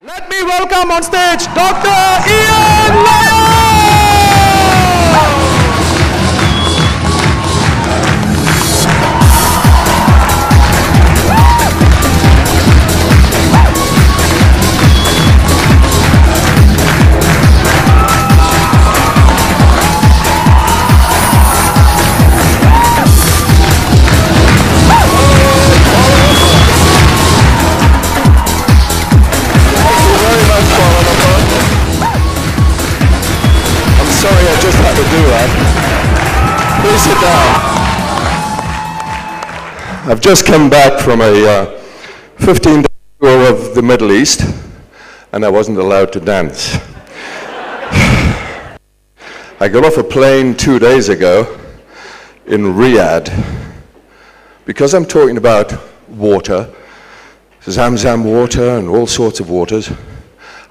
Let me welcome on stage Dr. Ian Lyle! Please sit down. I've just come back from a 15-day tour of the Middle East, and I wasn't allowed to dance. I got off a plane 2 days ago in Riyadh. Because I'm talking about water, Zamzam water and all sorts of waters,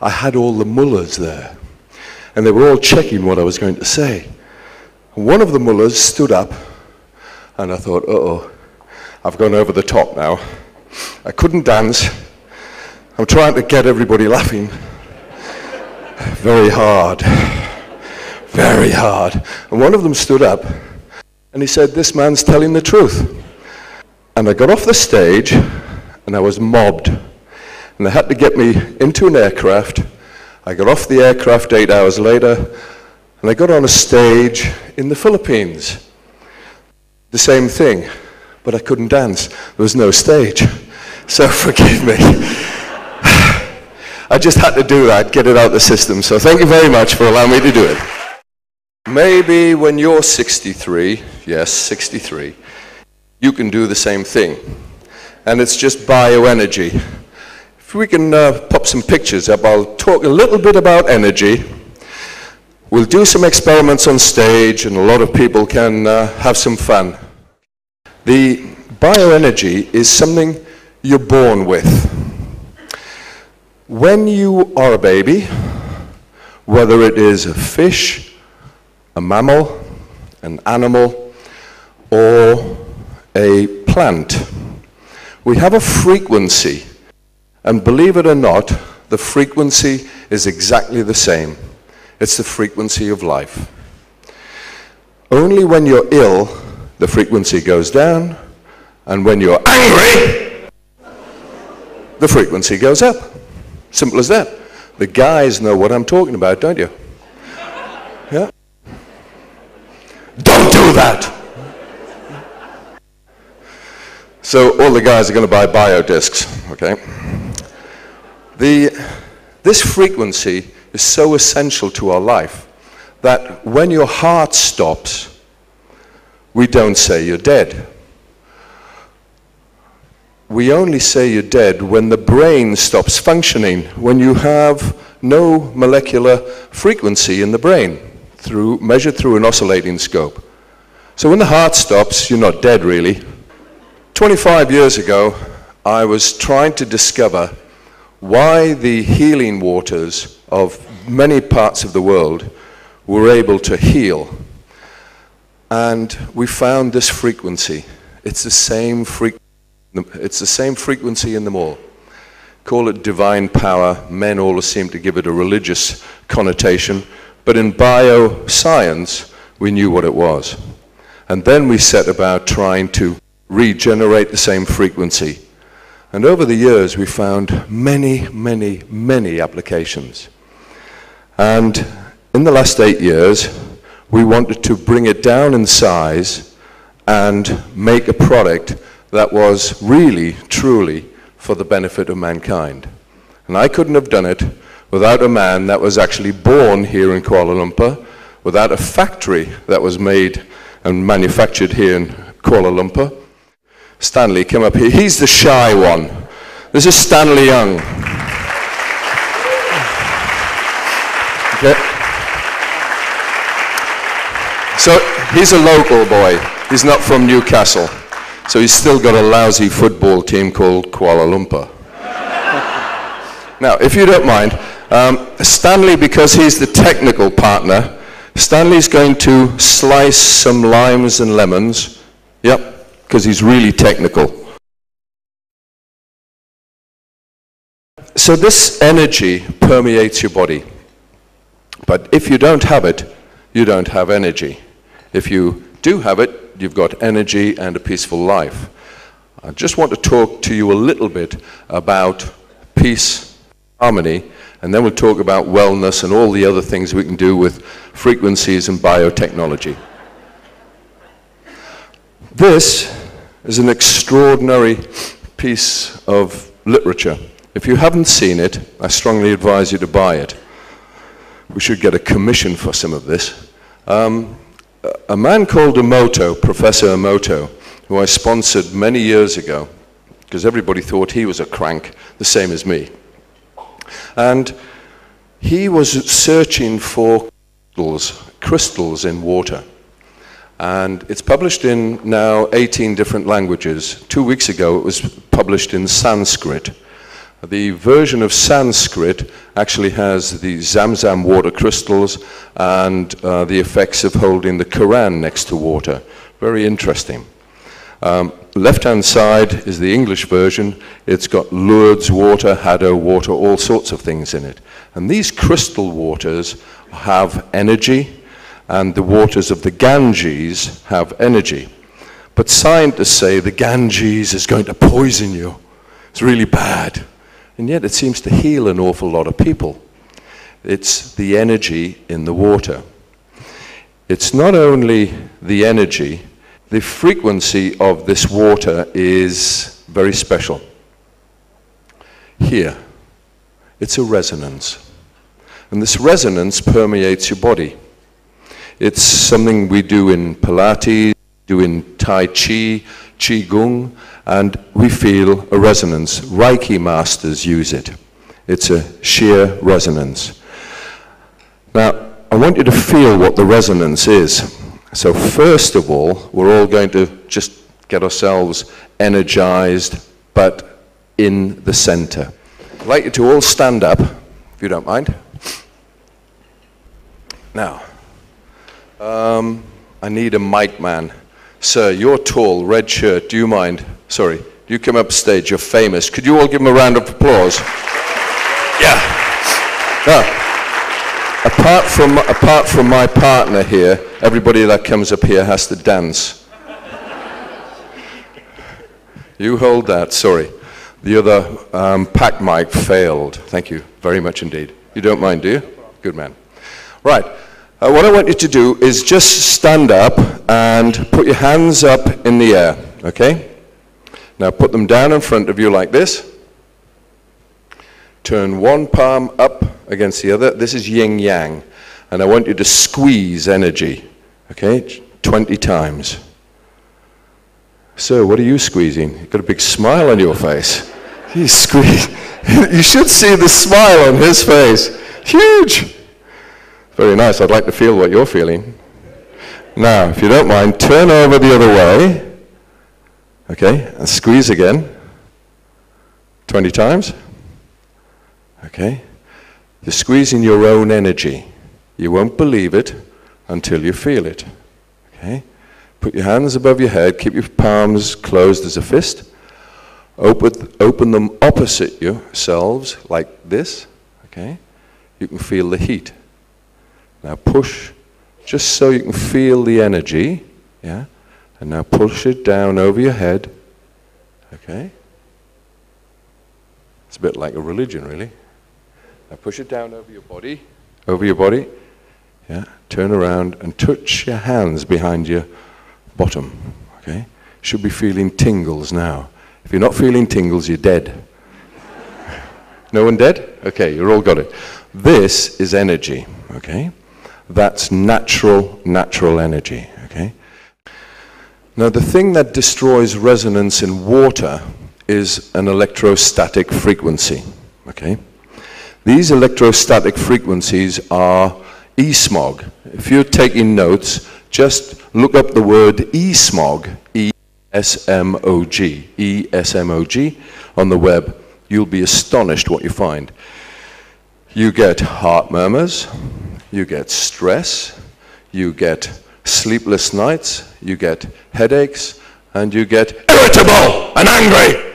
I had all the mullahs there, and they were all checking what I was going to say. One of the mullahs stood up, and I thought, uh-oh, I've gone over the top now. I couldn't dance. I'm trying to get everybody laughing. Very hard. Very hard. And one of them stood up, and he said, "This man's telling the truth." And I got off the stage, and I was mobbed. And they had to get me into an aircraft. I got off the aircraft 8 hours later, and I got on a stage in the Philippines. The same thing, but I couldn't dance. There was no stage. So forgive me. I just had to do that, get it out of the system. So thank you very much for allowing me to do it. Maybe when you're 63, yes, 63, you can do the same thing. And it's just bioenergy. If we can pop some pictures up, I'll talk a little bit about energy. We'll do some experiments on stage, and a lot of people can have some fun. The bioenergy is something you're born with. When you are a baby, whether it is a fish, a mammal, an animal, or a plant, we have a frequency. And believe it or not, the frequency is exactly the same. It's the frequency of life. Only when you're ill, the frequency goes down, and when you're angry, the frequency goes up. Simple as that. The guys know what I'm talking about, don't you? Yeah? Don't do that! So all the guys are going to buy BioDiscs, okay? This frequency is so essential to our life that when your heart stops, we don't say you're dead. We only say you're dead when the brain stops functioning, when you have no molecular frequency in the brain, measured through an oscillating scope. So when the heart stops, you're not dead really. 25 years ago, I was trying to discover why the healing waters of many parts of the world were able to heal. And we found this frequency. It's the same frequency in them all. Call it divine power. Men always seem to give it a religious connotation. But in bioscience, we knew what it was. And then we set about trying to regenerate the same frequency. And over the years, we found many, many, many applications. And in the last 8 years, we wanted to bring it down in size and make a product that was really, truly for the benefit of mankind. And I couldn't have done it without a man that was actually born here in Kuala Lumpur, without a factory that was made and manufactured here in Kuala Lumpur. Stanley, come up here. He's the shy one. This is Stanley Young. Okay. So he's a local boy. He's not from Newcastle. So he's still got a lousy football team called Kuala Lumpur. Now, if you don't mind, Stanley, because he's the technical partner, Stanley's going to slice some limes and lemons. Yep, because he's really technical. So this energy permeates your body. But if you don't have it, you don't have energy. If you do have it, you've got energy and a peaceful life. I just want to talk to you a little bit about peace, harmony, and then we'll talk about wellness and all the other things we can do with frequencies and biotechnology. This is an extraordinary piece of literature. If you haven't seen it, I strongly advise you to buy it. We should get a commission for some of this. A man called Emoto, Professor Emoto, who I sponsored many years ago, because everybody thought he was a crank, the same as me. And he was searching for crystals in water. And it's published in now 18 different languages. 2 weeks ago it was published in Sanskrit. The version of Sanskrit actually has the Zamzam water crystals and the effects of holding the Quran next to water. Very interesting. Left-hand side is the English version. It's got Lourdes water, Haddo water, all sorts of things in it. And these crystal waters have energy, and the waters of the Ganges have energy. But scientists say the Ganges is going to poison you. It's really bad. And yet it seems to heal an awful lot of people. It's the energy in the water. It's not only the energy, the frequency of this water is very special. Here, it's a resonance. And this resonance permeates your body. It's something we do in Pilates, do in Tai Chi, Qigong, and we feel a resonance. Reiki masters use it. It's a sheer resonance. Now, I want you to feel what the resonance is. So first of all, we're all going to just get ourselves energized, but in the center. I'd like you to all stand up, if you don't mind. Now, I need a mic man. Sir, you're tall, red shirt, do you mind? Sorry, do you come up stage, you're famous. Could you all give him a round of applause? Yeah. Now, apart from my partner here, everybody that comes up here has to dance. You hold that, sorry. The other pack mic failed. Thank you very much indeed. You don't mind, do you? Good man. Right. What I want you to do is just stand up and put your hands up in the air, okay? Now put them down in front of you like this. Turn one palm up against the other. This is yin-yang. And I want you to squeeze energy, okay? 20 times. So what are you squeezing? You've got a big smile on your face. You squeeze. You should see the smile on his face. Huge. Very nice. I'd like to feel what you're feeling. Now, if you don't mind, turn over the other way. Okay, and squeeze again. 20 times. Okay. You're squeezing your own energy. You won't believe it until you feel it. Okay. Put your hands above your head. Keep your palms closed as a fist. Open them opposite yourselves like this. Okay. You can feel the heat. Now push, just so you can feel the energy, yeah? And now push it down over your head, okay? It's a bit like a religion, really. Now push it down over your body, yeah? Turn around and touch your hands behind your bottom, okay? Should be feeling tingles now. If you're not feeling tingles, you're dead. No one dead? Okay, you're all got it. This is energy, okay? That's natural energy, okay? Now the thing that destroys resonance in water is an electrostatic frequency, okay? These electrostatic frequencies are E-smog. If you're taking notes, just look up the word E-smog, E-S-M-O-G, E-S-M-O-G on the web. You'll be astonished what you find. You get heart murmurs, you get stress, you get sleepless nights, you get headaches, and you get irritable and angry.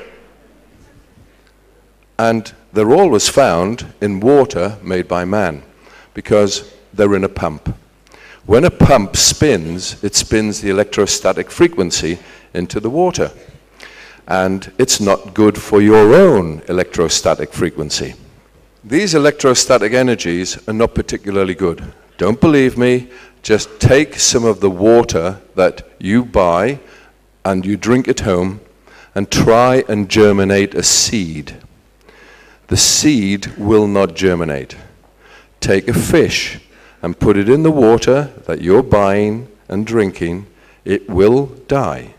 And they're always found in water made by man, because they're in a pump. When a pump spins, it spins the electrostatic frequency into the water. And it's not good for your own electrostatic frequency. These electrostatic energies are not particularly good. Don't believe me, just take some of the water that you buy and you drink at home and try and germinate a seed. The seed will not germinate. Take a fish and put it in the water that you're buying and drinking, it will die.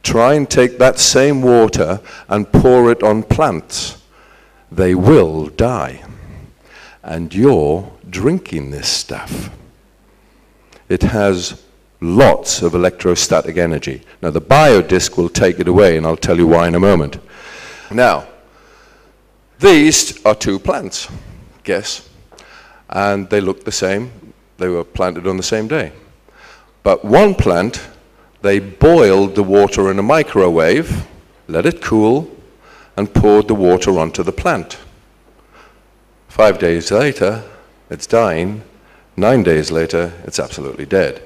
Try and take that same water and pour it on plants. They will die. And you're drinking this stuff. It has lots of electrostatic energy. Now the BioDisc will take it away, and I'll tell you why in a moment. Now, these are two plants, guess, and they look the same. They were planted on the same day. But one plant, they boiled the water in a microwave, let it cool, and poured the water onto the plant. 5 days later, it's dying. 9 days later, it's absolutely dead.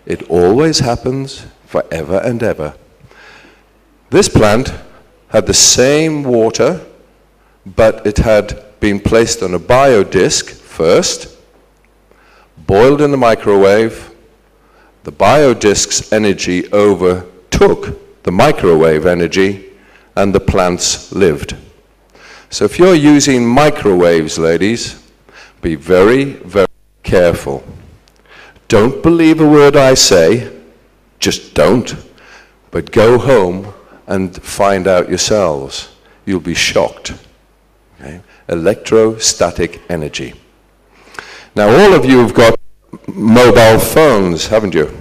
It always happens forever and ever. This plant had the same water, but it had been placed on a BioDisc first, boiled in the microwave. The BioDisc's energy overtook the microwave energy, and the plants lived. So if you're using microwaves, ladies, be very, very careful. Don't believe a word I say, just don't. But go home and find out yourselves. You'll be shocked. Okay? Electrostatic energy. Now all of you have got mobile phones, haven't you?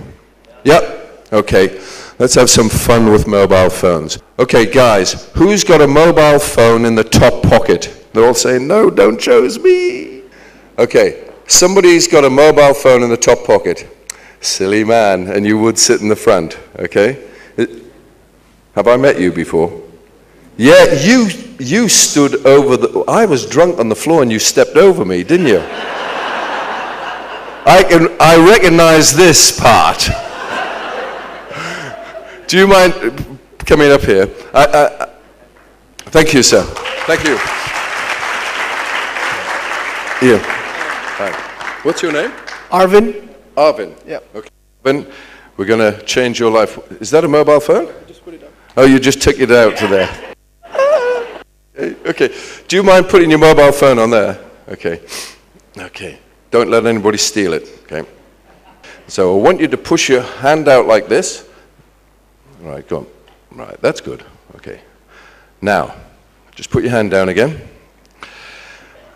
Yep. Okay. Let's have some fun with mobile phones. Okay, guys, who's got a mobile phone in the top pocket? They're all saying, no, don't choose me. Okay, somebody's got a mobile phone in the top pocket. Silly man, and you would sit in the front, okay? Have I met you before? Yeah, you stood over the... I was drunk on the floor and you stepped over me, didn't you? I recognize this part. Do you mind coming up here? Thank you, sir. Thank you. Ian. Hi. What's your name? Arvin. Arvin. Yeah. Okay. Arvin, we're going to change your life. Is that a mobile phone? Just put it up. Oh, you just took it out to there. Okay. Do you mind putting your mobile phone on there? Okay. Okay. Don't let anybody steal it. Okay. So I want you to push your hand out like this. All right, go on. Right, that's good. Okay. Now, just put your hand down again.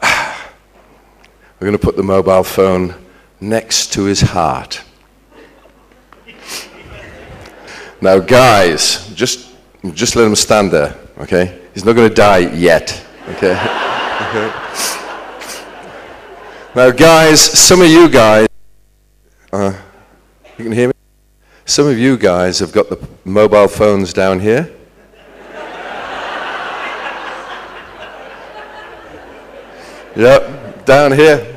We're going to put the mobile phone next to his heart. Now, guys, just let him stand there, okay? He's not going to die yet, okay? Okay. Now, guys, some of you guys, you can hear me? Some of you guys have got the mobile phones down here. Yep, down here.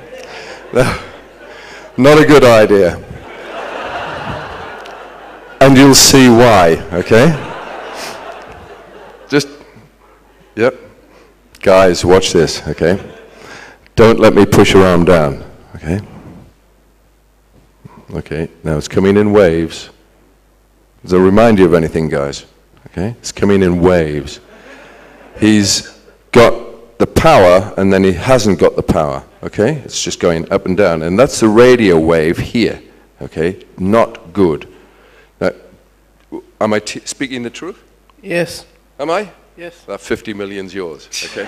No, not a good idea. And you'll see why, okay? Just, yep. Guys, watch this, okay? Don't let me push your arm down, okay? Okay, now it's coming in waves. Does it remind you of anything, guys? Okay, it's coming in waves. He's got the power, and then he hasn't got the power, okay? It's just going up and down, and that's the radio wave here, okay? Not good. Now, am I speaking the truth? Yes. Am I? Yes. That 50 million's yours, okay?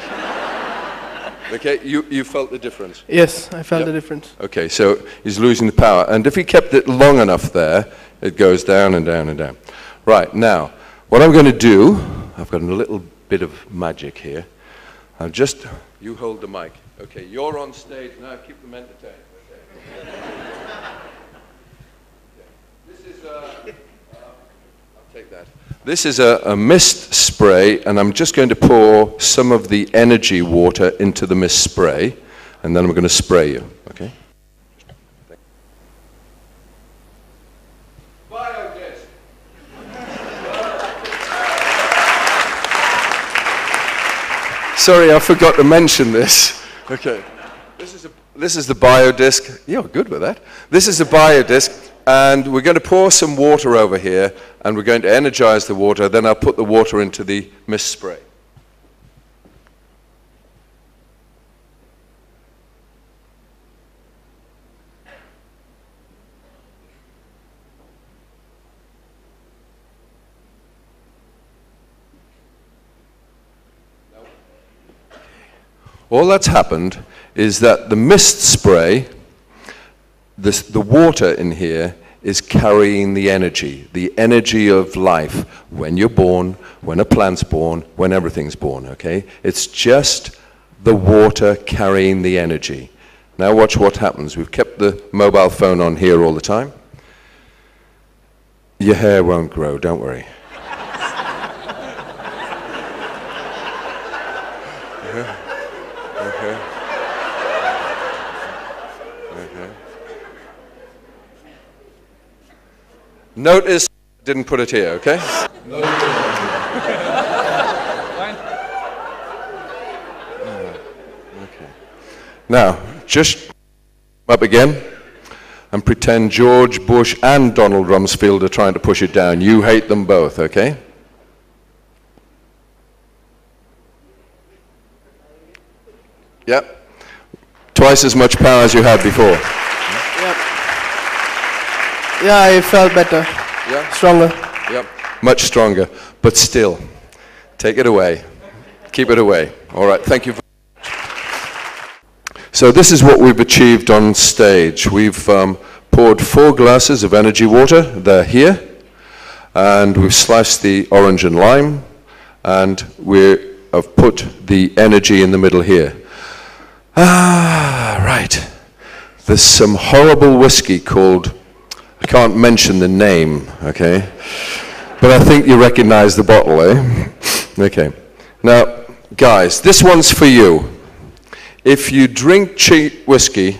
Okay, you felt the difference? Yes, I felt the difference. Okay, so he's losing the power. And if he kept it long enough there, it goes down and down and down. Right, now, what I'm going to do, I've got a little bit of magic here. You hold the mic. Okay, you're on stage now, keep them entertained. Okay. This is I'll take that. This is a mist spray, and I'm just going to pour some of the energy water into the mist spray, and then I'm going to spray you, okay? BioDisc. Sorry, I forgot to mention this. Okay, this is the BioDisc. You're good with that. This is the BioDisc, and we're going to pour some water over here, and we're going to energize the water. Then I'll put the water into the mist spray. All that's happened is that the mist spray, the water in here, is carrying the energy of life when you're born, when a plant's born, when everything's born, okay? It's just the water carrying the energy. Now watch what happens. We've kept the mobile phone on here all the time. Your hair won't grow, don't worry. Notice I didn't put it here, okay? Okay. Now, just up again and pretend George Bush and Donald Rumsfeld are trying to push it down. You hate them both, okay? Yep. Twice as much power as you had before. Yeah, I felt better. Yeah? Stronger. Yep. Much stronger. But still, take it away. Keep it away. All right, thank you. So this is what we've achieved on stage. We've poured 4 glasses of energy water. They're here. And we've sliced the orange and lime. And we have put the energy in the middle here. Ah, right. There's some horrible whiskey called, I can't mention the name, okay? But I think you recognize the bottle, eh? Okay. Now, guys, this one's for you. If you drink cheap whiskey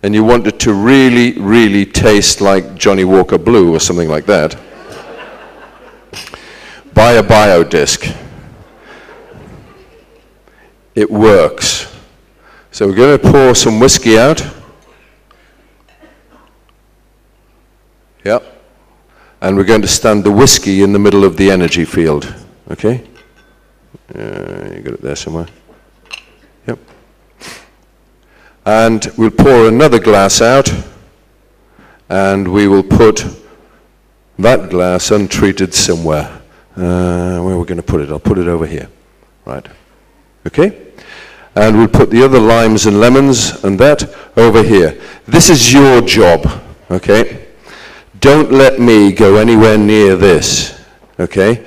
and you want it to really, really taste like Johnny Walker Blue or something like that, buy a BioDisc. It works. So we're going to pour some whiskey out. Yep. And we're going to stand the whiskey in the middle of the energy field. Okay? You got it there somewhere. Yep. And we'll pour another glass out, and we will put that glass untreated somewhere. Where are we going to put it? I'll put it over here. Right. Okay? And we'll put the other limes and lemons and that over here. This is your job. Okay? Don't let me go anywhere near this, okay?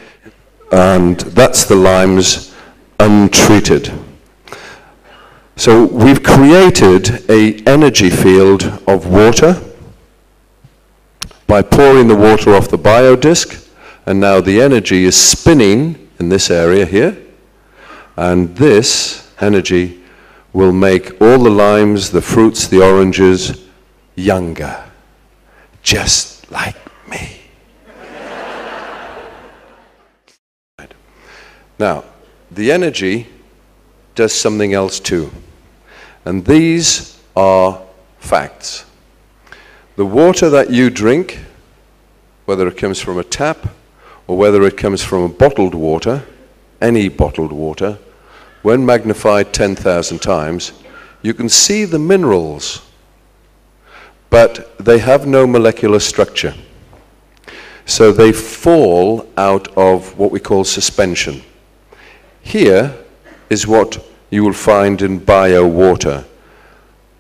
And that's the limes untreated. So we've created an energy field of water by pouring the water off the BioDisc, and now the energy is spinning in this area here, and this energy will make all the limes, the fruits, the oranges younger, just like me. Now, the energy does something else too. And these are facts. The water that you drink, whether it comes from a tap or whether it comes from a bottled water, any bottled water, when magnified 10,000 times, you can see the minerals, but they have no molecular structure. So they fall out of what we call suspension. Here is what you will find in bio water.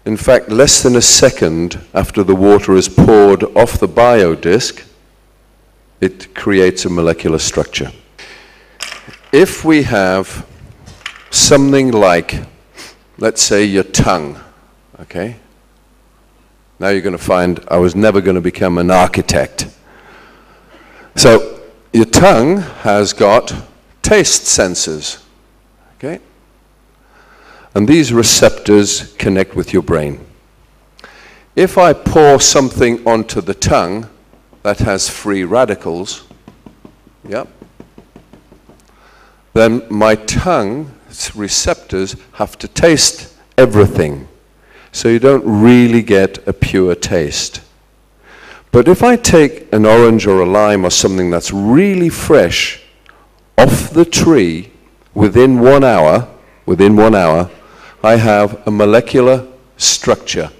In fact, less than a second after the water is poured off the BioDisc, it creates a molecular structure. If we have something like, let's say, your tongue, okay? Now you're going to find I was never going to become an architect. So your tongue has got taste sensors, okay? And these receptors connect with your brain. If I pour something onto the tongue that has free radicals, yep, then my tongue's receptors have to taste everything. So you don't really get a pure taste. But if I take an orange or a lime or something that's really fresh off the tree within 1 hour, I have a molecular structure.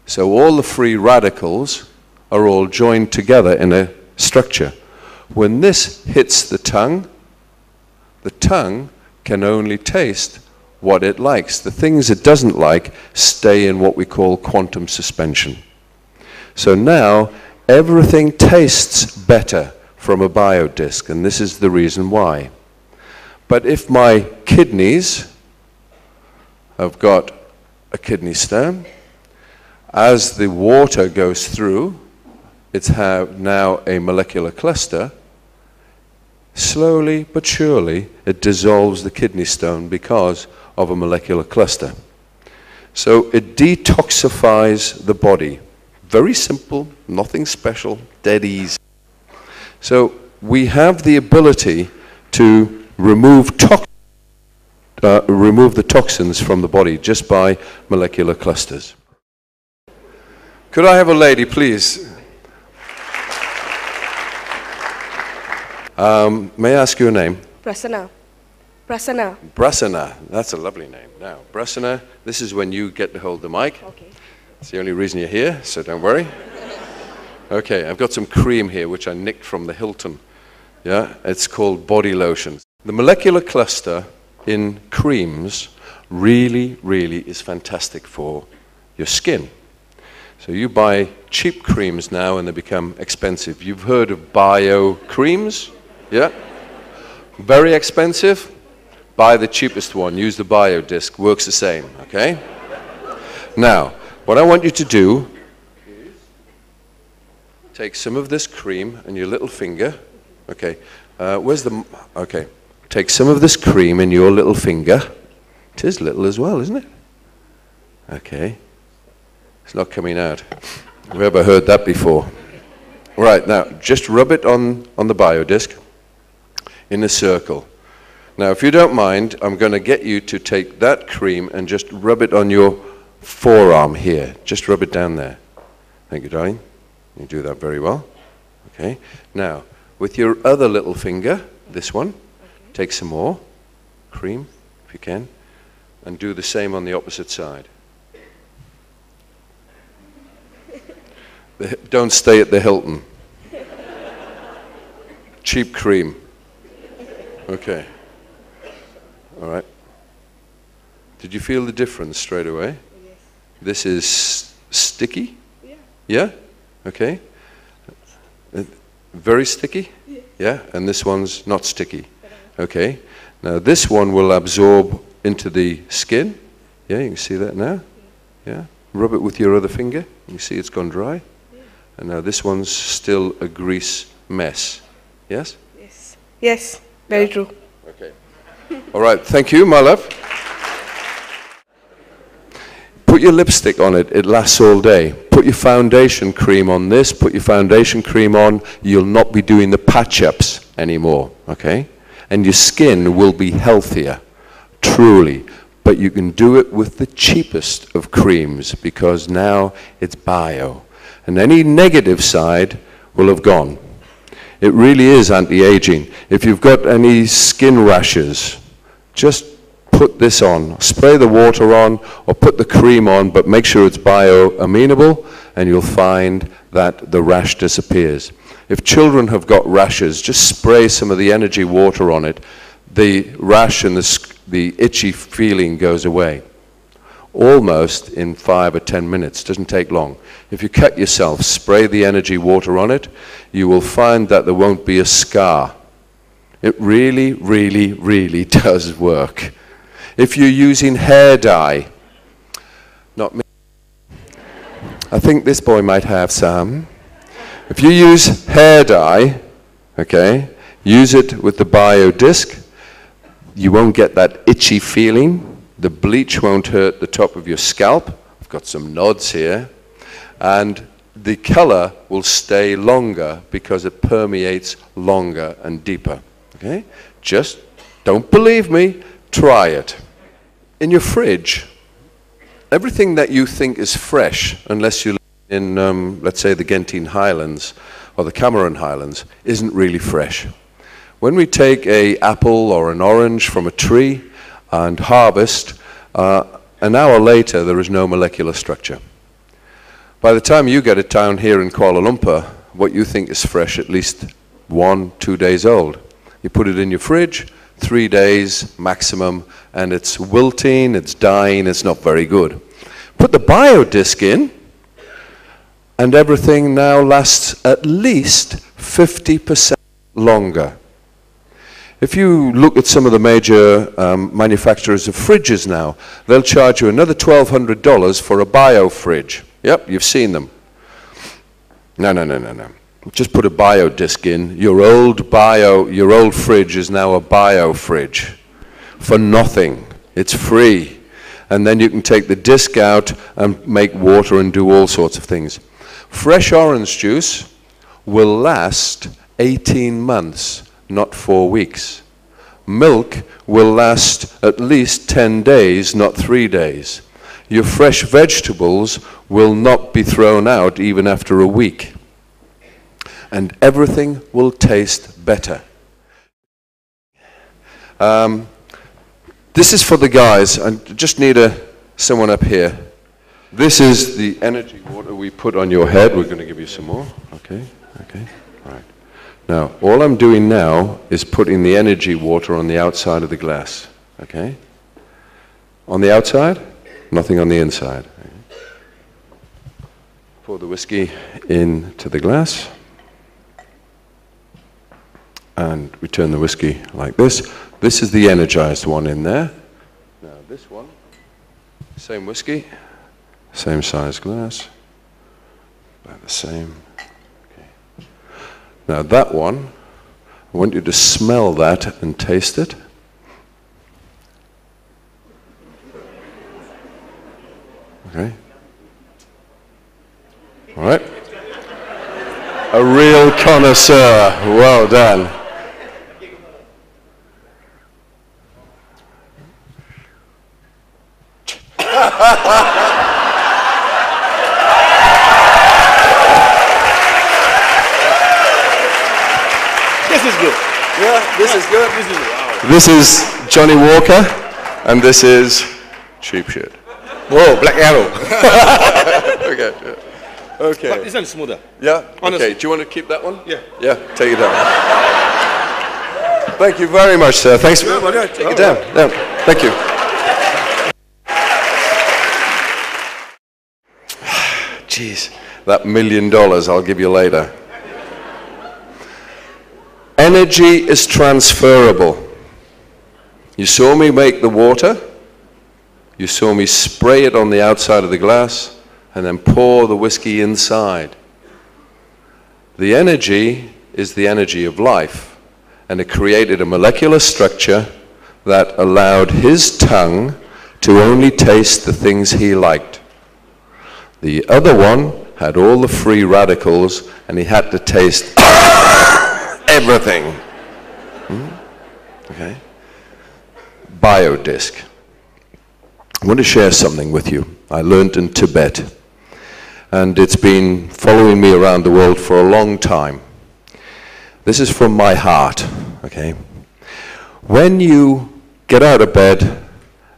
So all the free radicals are all joined together in a structure. When this hits the tongue can only taste what it likes. The things it doesn't like stay in what we call quantum suspension. So now everything tastes better from a BioDisc, and this is the reason why. But if my kidneys have got a kidney stone, as the water goes through, it's now a molecular cluster. Slowly but surely, it dissolves the kidney stone because of a molecular cluster. So it detoxifies the body. Very simple, nothing special, dead easy. So we have the ability to remove the toxins from the body just by molecular clusters. Could I have a lady, please? May I ask your name? Prasanna. Prasanna. Prasanna. That's a lovely name. Now, Prasanna, this is when you get to hold the mic. Okay. It's the only reason you're here, so don't worry. Okay, I've got some cream here which I nicked from the Hilton. Yeah, it's called body lotion. The molecular cluster in creams really is fantastic for your skin. So you buy cheap creams now and they become expensive. You've heard of bio creams? Yeah? Very expensive? Buy the cheapest one. Use the BioDisc. Works the same, okay? Now, what I want you to do is take some of this cream and your little finger. Okay, okay. Take some of this cream in your little finger. It is little as well, isn't it? Okay. It's not coming out. Have you ever heard that before? Right, now, just rub it on the BioDisc in a circle. Now, if you don't mind, I'm going to get you to take that cream and just rub it on your forearm here. Just rub it down there. Thank you, darling. You do that very well. Okay. Now, with your other little finger, this one, take some more cream, if you can, and do the same on the opposite side. Don't stay at the Hilton. Cheap cream. Okay. All right. Did you feel the difference straight away? Yes. This is sticky? Yeah. Yeah? Okay. Very sticky? Yeah. Yeah? And this one's not sticky? Okay. Now this one will absorb into the skin. Yeah, you can see that now? Yeah? Rub it with your other finger. You see it's gone dry? Yeah. And now this one's still a grease mess. Yes? Yes. Yes. Very true. Okay. All right. Thank you, my love. Put your lipstick on it. It lasts all day. Put your foundation cream on this. Put your foundation cream on. You'll not be doing the patch-ups anymore. Okay? And your skin will be healthier. Truly. But you can do it with the cheapest of creams because now it's bio. And any negative side will have gone. It really is anti-aging. If you've got any skin rashes, just put this on. Spray the water on or put the cream on, but make sure it's bio-amenable and you'll find that the rash disappears. If children have got rashes, just spray some of the energy water on it. The rash and the the itchy feeling goes away. Almost in 5 or 10 minutes, doesn't take long. If you cut yourself, spray the energy water on it, you will find that there won't be a scar. It really, really, really does work. If you're using hair dye, not me, I think this boy might have some. If you use hair dye, okay, use it with the BioDisc, you won't get that itchy feeling. The bleach won't hurt the top of your scalp. I've got some nods here. And the color will stay longer because it permeates longer and deeper. Okay? Just don't believe me, try it. In your fridge, everything that you think is fresh, unless you live in, let's say, the Gentine Highlands or the Cameron Highlands, isn't really fresh. When we take an apple or an orange from a tree and harvest, an hour later there is no molecular structure. By the time you get it down here in Kuala Lumpur, what you think is fresh, at least 1-2 days old. You put it in your fridge, 3 days maximum, and it's wilting, it's dying, it's not very good. Put the BioDisc in, and everything now lasts at least 50% longer. If you look at some of the major manufacturers of fridges now, they'll charge you another $1,200 for a bio fridge. Yep, you've seen them. No. Just put a BioDisc in. Your old fridge is now a bio fridge for nothing. It's free. And then you can take the disc out and make water and do all sorts of things. Fresh orange juice will last 18 months, not 4 weeks. Milk will last at least 10 days, not 3 days. Your fresh vegetables will not be thrown out even after a week. And everything will taste better. This is for the guys. I just need someone up here. This is the energy water we put on your head. We're going to give you some more. Okay. Right. Now, all I'm doing now is putting the energy water on the outside of the glass. Okay? On the outside, nothing on the inside. Pour the whiskey into the glass. And we turn the whiskey like this. This is the energized one in there. Now this one, same whiskey, same size glass, about the same. Okay. Now that one, I want you to smell that and taste it. Okay. All right. A real connoisseur. Well done. This is good. Yeah, this is good. This is wow. This is Johnny Walker, and this is Cheap Shit. Whoa, Black Arrow. Okay. Yeah. Okay. But this one is smoother. Yeah? Honestly. Okay, do you want to keep that one? Yeah. Yeah, take it down. Thank you very much, sir. Thanks for take it down. Down. Thank you. Jeez, that $1 million I'll give you later. Energy is transferable. You saw me make the water. You saw me spray it on the outside of the glass and then pour the whiskey inside. The energy is the energy of life, and it created a molecular structure that allowed his tongue to only taste the things he liked. The other one had all the free radicals, and he had to taste everything. Okay. BioDisc. I want to share something with you. I learned in Tibet, and it's been following me around the world for a long time. This is from my heart, okay? When you get out of bed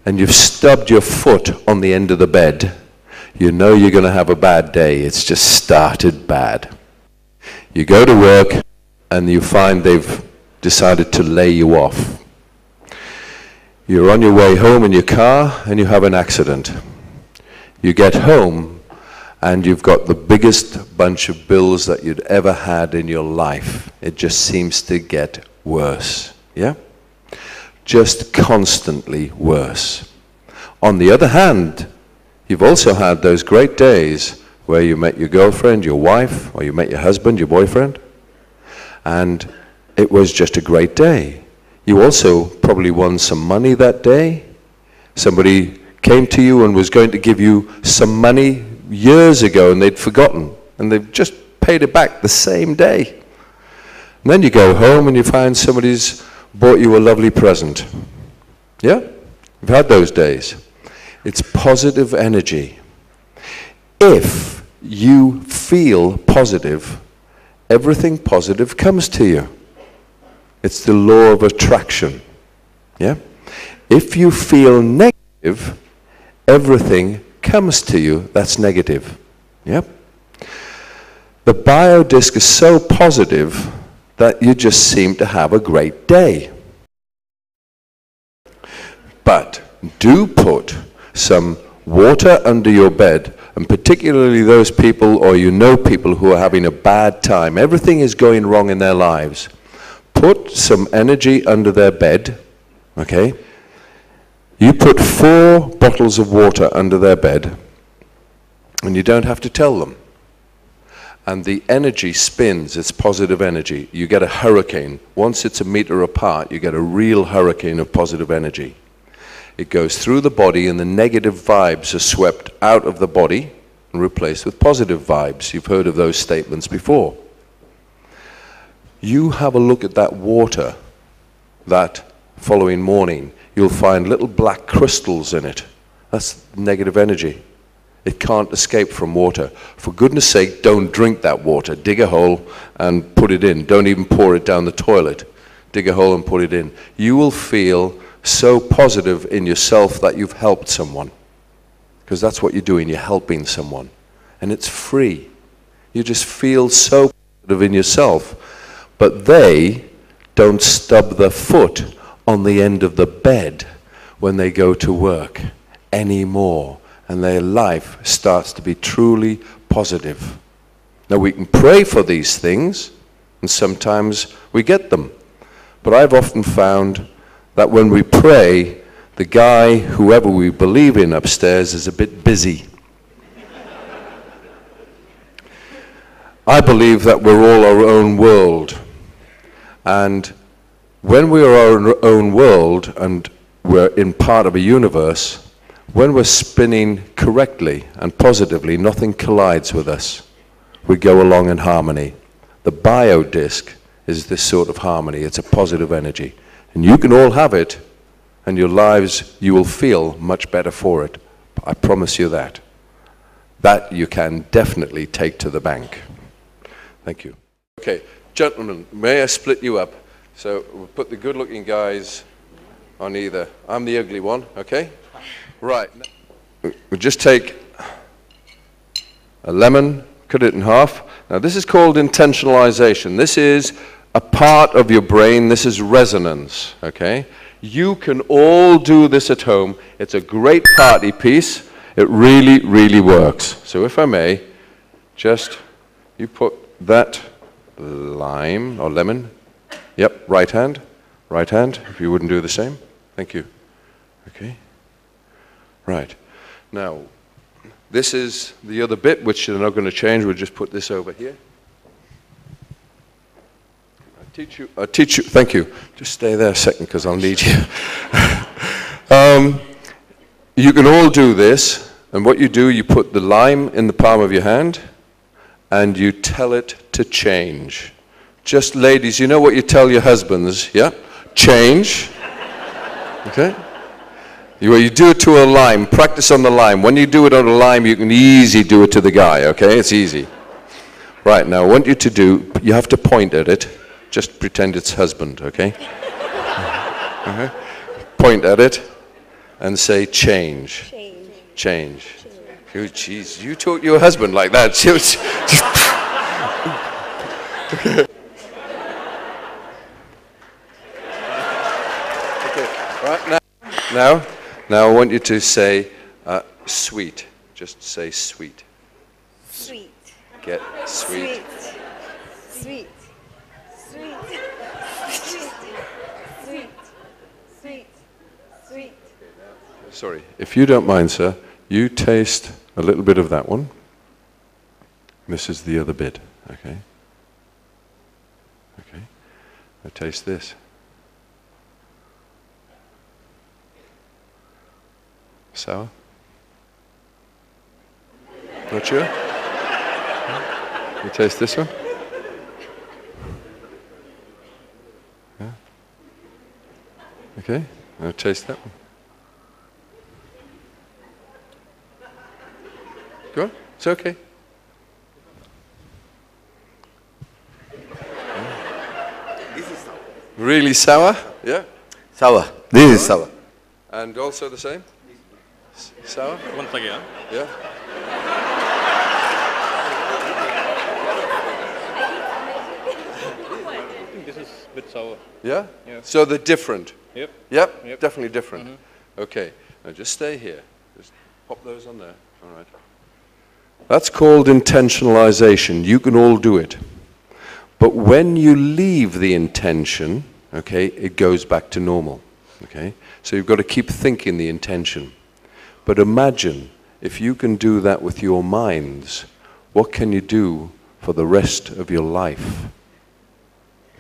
and you've stubbed your foot on the end of the bed, you know you're going to have a bad day. It's just started bad. You go to work and you find they've decided to lay you off. You're on your way home in your car and you have an accident. You get home and you've got the biggest bunch of bills that you'd ever had in your life. It just seems to get worse, yeah? Just constantly worse. On the other hand, you've also had those great days where you met your girlfriend, your wife, or you met your husband, your boyfriend, and it was just a great day. You also probably won some money that day. Somebody came to you and was going to give you some money years ago and they'd forgotten, and they've just paid it back the same day. And then you go home and you find somebody's bought you a lovely present. Yeah? You've had those days. It's positive energy. If you feel positive, everything positive comes to you. It's the law of attraction. Yeah? If you feel negative, everything comes to you that's negative. Yeah? The BioDisc is so positive that you just seem to have a great day. But do put some water under your bed, and particularly those people, or you know people who are having a bad time, everything is going wrong in their lives. Put some energy under their bed, okay? You put 4 bottles of water under their bed, and you don't have to tell them. And the energy spins, it's positive energy. You get a hurricane. Once it's a meter apart, you get a real hurricane of positive energy. It goes through the body and the negative vibes are swept out of the body and replaced with positive vibes. You've heard of those statements before. You have a look at that water that following morning. You'll find little black crystals in it. That's negative energy. It can't escape from water. For goodness sake, don't drink that water. Dig a hole and put it in. Don't even pour it down the toilet. Dig a hole and put it in. You will feel so positive in yourself that you've helped someone. Because that's what you're doing. You're helping someone. And it's free. You just feel so positive in yourself. But they don't stub their foot on the end of the bed when they go to work anymore. And their life starts to be truly positive. Now we can pray for these things, and sometimes we get them. But I've often found that when we pray, the guy, whoever we believe in upstairs, is a bit busy. I believe that we're all our own world. And when we are our own world and we're in part of a universe, when we're spinning correctly and positively, nothing collides with us. We go along in harmony. The BioDisc is this sort of harmony. It's a positive energy. And you can all have it, and your lives, you will feel much better for it. I promise you that. That you can definitely take to the bank. Thank you. Okay, gentlemen, may I split you up? So we'll put the good-looking guys on either. I'm the ugly one, okay? Right, we'll just take a lemon, cut it in half. Now this is called intentionalization. This is a part of your brain. This is resonance, okay? You can all do this at home. It's a great party piece. It really, really works. So if I may, just, you put that lime or lemon. Yep, right hand, if you wouldn't do the same. Thank you. Okay. Right. Now, this is the other bit, which they're not going to change. We'll just put this over here. I'll teach you, thank you. Just stay there a second, because I'll need you. You can all do this, and what you do, you put the lime in the palm of your hand, and you tell it to change. Just ladies, you know what you tell your husbands, yeah? Change. Okay? You do it to a lime. Practice on the lime. When you do it on a lime, you can easily do it to the guy, okay? It's easy. Right, now I want you to do, you have to point at it. Just pretend it's husband, okay? Point at it and say change. Change. Oh, jeez, you talk to your husband like that. Okay, right now. Now I want you to say sweet. Just say sweet. Sweet. Get sweet. Sweet. Sweet. Sweet. Sweet. Sweet. Sweet. Sorry, if you don't mind, sir, you taste a little bit of that one. This is the other bit, okay? Okay. Now taste this. Sour? Not sure? You taste this one? Yeah. Okay, now taste that one. Go on, it's okay. This is sour. Really sour? Yeah. Sour. This is sour. And also the same? Sour? Once again. Yeah. This is a bit sour. Yeah? Yeah. So they're different? Yep. Yep, Yep. definitely different. Okay, now just stay here. Just pop those on there. All right. That's called intentionalization. You can all do it. But when you leave the intention, okay, it goes back to normal. Okay? So you've got to keep thinking the intention. But imagine if you can do that with your minds, what can you do for the rest of your life?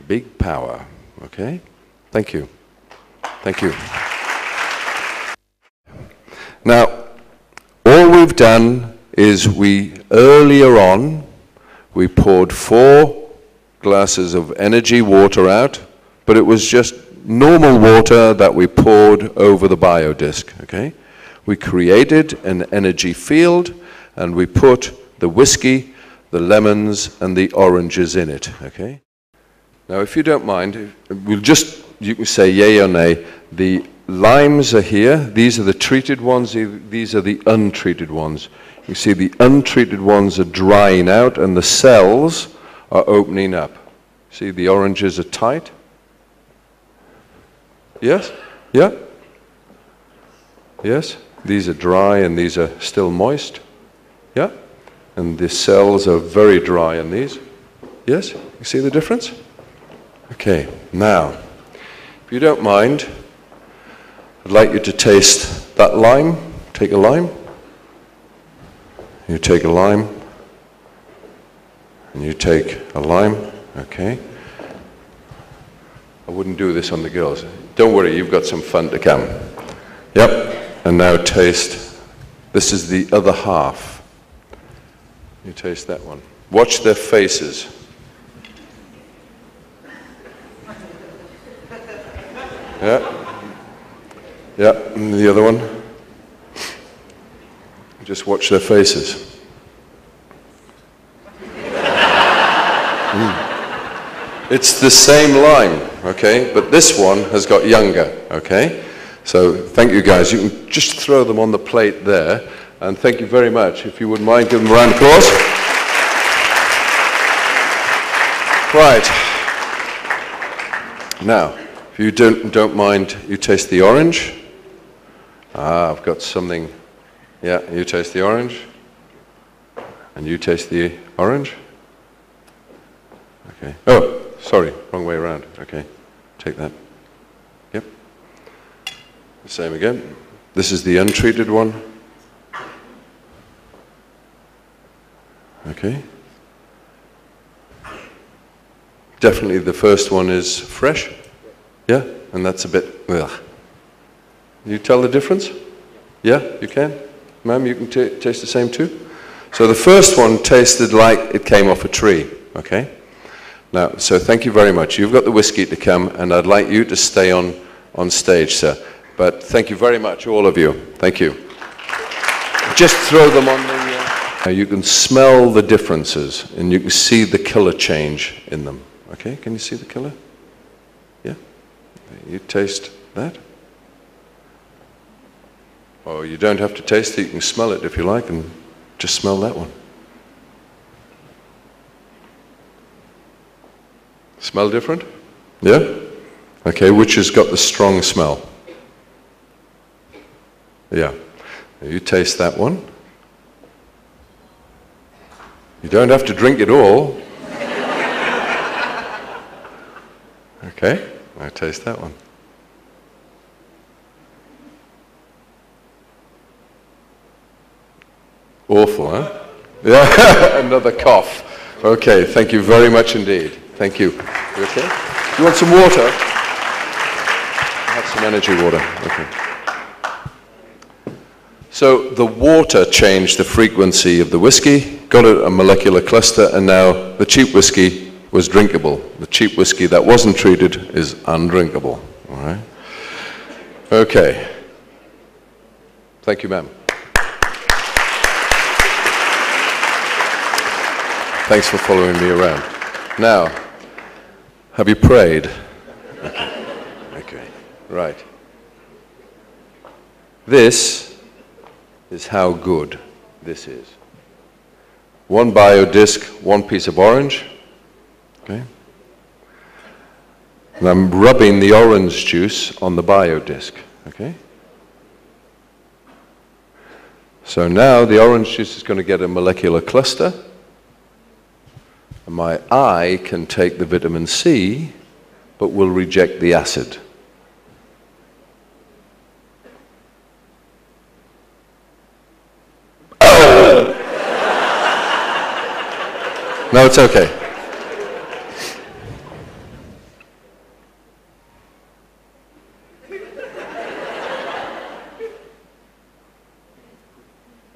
Big power. Okay? Thank you. Thank you. Now, all we've done is earlier on, we poured 4 glasses of energy water out, but it was just normal water that we poured over the BioDisc, okay? We created an energy field, and we put the whiskey, the lemons, and the oranges in it, okay? Now, if you don't mind, you can say yay or nay. The limes are here. These are the treated ones. These are the untreated ones. You see the untreated ones are drying out, and the cells are opening up. See, the oranges are tight. Yes? Yeah? Yes? These are dry, and these are still moist. Yeah? And the cells are very dry in these. Yes? You see the difference? Okay, now, if you don't mind, I'd like you to taste that lime. Take a lime. You take a lime. And you take a lime. Okay. I wouldn't do this on the girls. Don't worry, you've got some fun to come. Yep. And now taste. This is the other half. You taste that one. Watch their faces. Yeah. Yeah, and the other one. Just watch their faces. It's the same lime, okay? But this one has got younger, okay? So thank you guys. You can just throw them on the plate there. And thank you very much. If you wouldn't mind, give them a round of applause. Right. Now, if you don't mind, you taste the orange. Ah, I've got something. Yeah, you taste the orange. And you taste the orange. Okay. Oh, sorry, wrong way around. Okay, take that. Yep. The same again. This is the untreated one. Okay. Definitely the first one is fresh. Yeah, and that's a bit, ugh. You tell the difference? Yeah, you can? Ma'am, you can taste the same too? So the first one tasted like it came off a tree, okay? Now, so thank you very much. You've got the whiskey to come, and I'd like you to stay on stage, sir. But thank you very much, all of you. Thank you. Just throw them on the... you can smell the differences, and you can see the color change in them. Okay, can you see the color? Yeah? You taste that? Oh, you don't have to taste it, you can smell it if you like, and just smell that one. Smell different? Yeah? Okay, which has got the strong smell? Yeah. You taste that one. You don't have to drink it all. Okay, I taste that one. Awful, huh? Yeah, another cough. Okay, thank you very much indeed. Thank you. You okay? You want some water? Have some energy water. Okay. So the water changed the frequency of the whiskey, got it a molecular cluster, and now the cheap whiskey was drinkable. The cheap whiskey that wasn't treated is undrinkable. All right? Okay. Thank you, ma'am. Thanks for following me around. Now, have you prayed? Okay. Okay. Right. This is how good this is. One BioDisc, one piece of orange. Okay. And I'm rubbing the orange juice on the BioDisc. Okay. So now the orange juice is going to get a molecular cluster. And my eye can take the vitamin C, but will reject the acid. No, it's okay.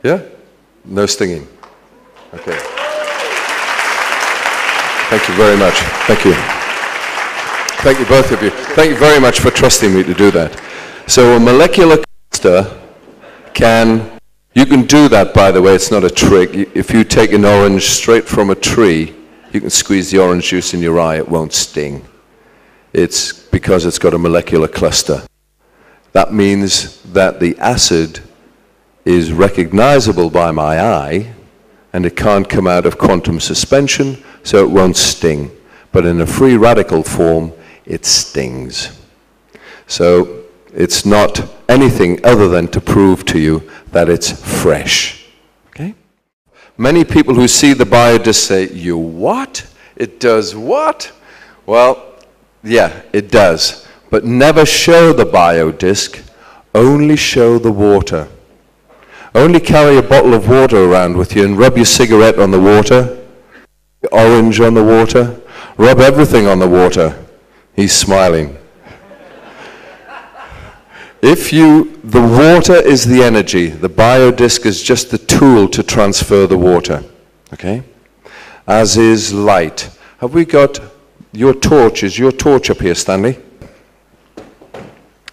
Yeah? No stinging. Okay. Thank you very much. Thank you. Thank you, both of you. Thank you very much for trusting me to do that. So a molecular cluster you can do that, by the way, it's not a trick. If you take an orange straight from a tree, you can squeeze the orange juice in your eye, it won't sting. It's because it's got a molecular cluster. That means that the acid is recognizable by my eye, and it can't come out of quantum suspension, so it won't sting. But in a free radical form, it stings. So it's not anything other than to prove to you that it's fresh. Okay? Many people who see the BioDisc say, "You what? It does what?" Well, yeah, it does. But never show the BioDisc, only show the water. Only carry a bottle of water around with you and rub your cigarette on the water, orange on the water, rub everything on the water. He's smiling. The water is the energy, the BioDisc is just the tool to transfer the water, okay? As is light. Have we got your torch? Is your torch up here, Stanley?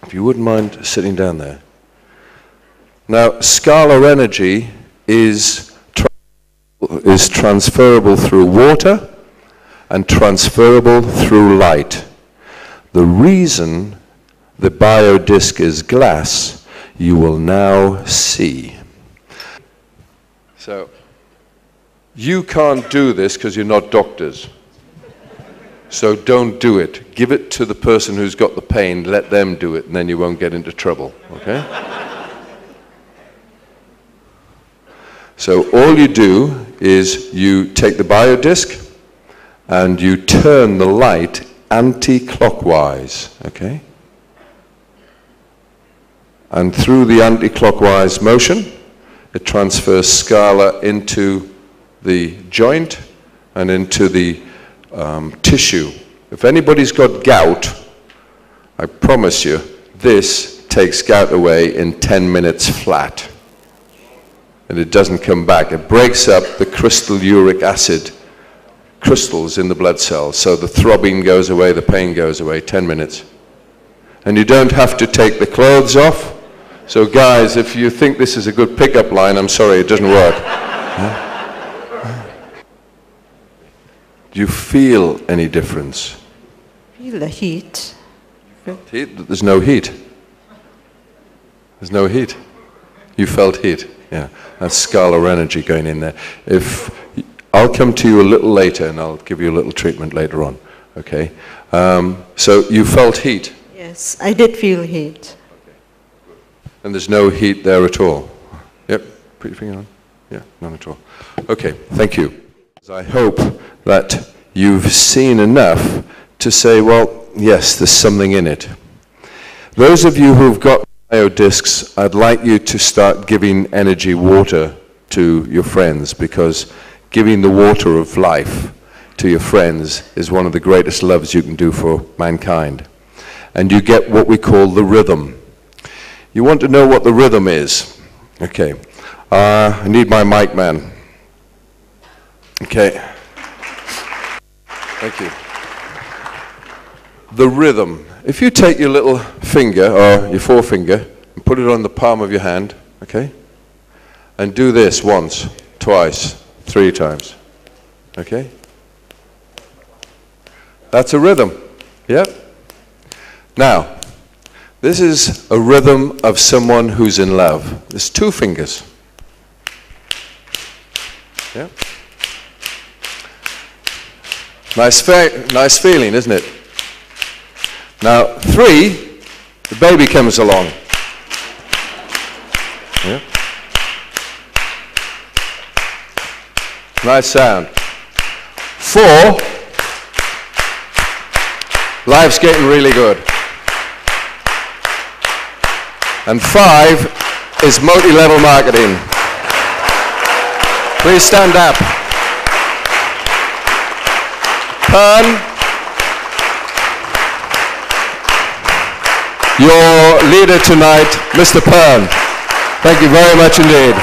If you wouldn't mind sitting down there. Now, scalar energy is transferable through water and transferable through light. The reason the BioDisc is glass, you will now see. So, you can't do this because you're not doctors. So don't do it. Give it to the person who's got the pain, let them do it, and then you won't get into trouble, okay? So all you do is you take the BioDisc and you turn the light anti-clockwise, okay? And through the anti-clockwise motion, it transfers scalar into the joint and into the tissue. If anybody's got gout, I promise you, this takes gout away in 10 minutes flat. And it doesn't come back. It breaks up the crystal uric acid crystals in the blood cells. So the throbbing goes away, the pain goes away, 10 minutes. And you don't have to take the clothes off. So guys, if you think this is a good pickup line, I'm sorry, it doesn't work. Do you feel any difference? Feel the heat. Heat? There's no heat. There's no heat. You felt heat. Yeah, that's scalar energy going in there. I'll come to you a little later and I'll give you a little treatment later on, okay? So you felt heat? Yes, I did feel heat. And there's no heat there at all. Yep, put your finger on. Yeah, none at all. Okay, thank you. I hope that you've seen enough to say, well, yes, there's something in it. Those of you who've got BioDiscs, I'd like you to start giving energy water to your friends, because giving the water of life to your friends is one of the greatest loves you can do for mankind. And you get what we call the rhythm. You want to know what the rhythm is. Okay. I need my mic man. Okay. Thank you. The rhythm. If you take your little finger, or your forefinger, and put it on the palm of your hand, okay? And do this once, twice, 3 times. Okay? That's a rhythm. Yep. Now, this is a rhythm of someone who's in love. There's 2 fingers. Yeah. Nice feeling, isn't it? Now, 3, the baby comes along. Yeah. Nice sound. 4, life's getting really good. And 5 is multi-level marketing. Please stand up. Pern, your leader tonight, Mr. Pern. Thank you very much indeed.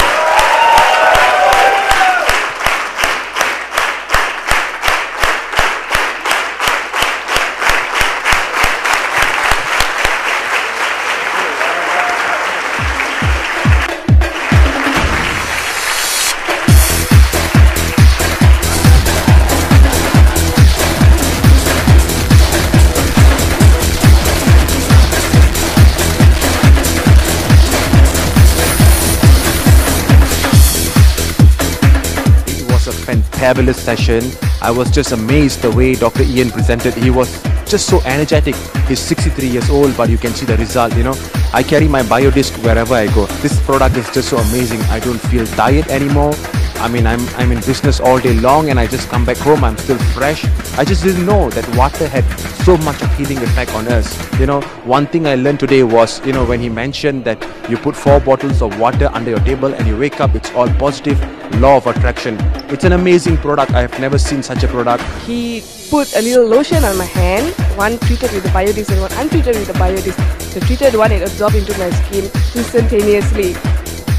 Fabulous session. I was just amazed the way Dr. Ian presented. He was just so energetic. He's 63 years old, but you can see the result, you know. I carry my BioDisc wherever I go. This product is just so amazing. I don't feel tired anymore. I mean, I'm in business all day long, and I just come back home, I'm still fresh. I just didn't know that water had so much of healing effect on us. You know, one thing I learned today was, you know, when he mentioned that you put 4 bottles of water under your table and you wake up, it's all positive, law of attraction. It's an amazing product. I have never seen such a product. He put a little lotion on my hand, one treated with the BioDisc and one untreated with the BioDisc. The treated one, it absorbed into my skin instantaneously.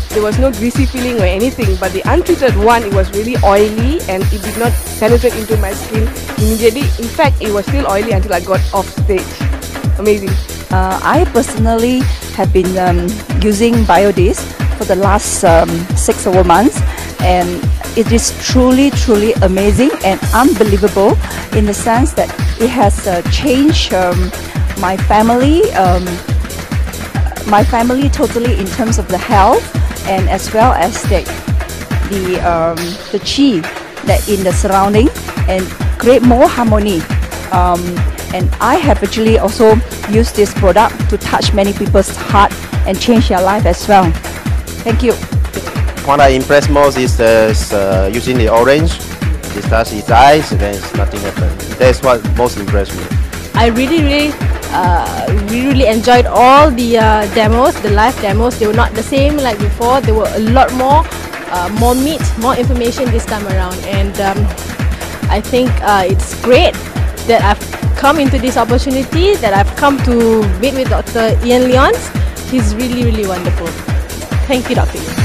There was no greasy feeling or anything, but the untreated one, it was really oily and it did not penetrate into my skin immediately. In fact, it was still oily until I got off stage. Amazing. I personally have been using BioDisc for the last 6 or 7 months, and it is truly amazing and unbelievable in the sense that it has changed my family totally in terms of the health, and as well as the chi that in the surrounding, and create more harmony. And I have actually also used this product to touch many people's heart and change their life as well. Thank you. What I impressed most is using the orange. It touched his eyes and then nothing happened. That's what most impressed me. I really enjoyed all the demos, the live demos. They were not the same like before. There were a lot more meat, more information this time around. And I think it's great that I've come into this opportunity, that I've come to meet with Dr. Ian Leons. He's really wonderful. Thank you, Dr. Ian.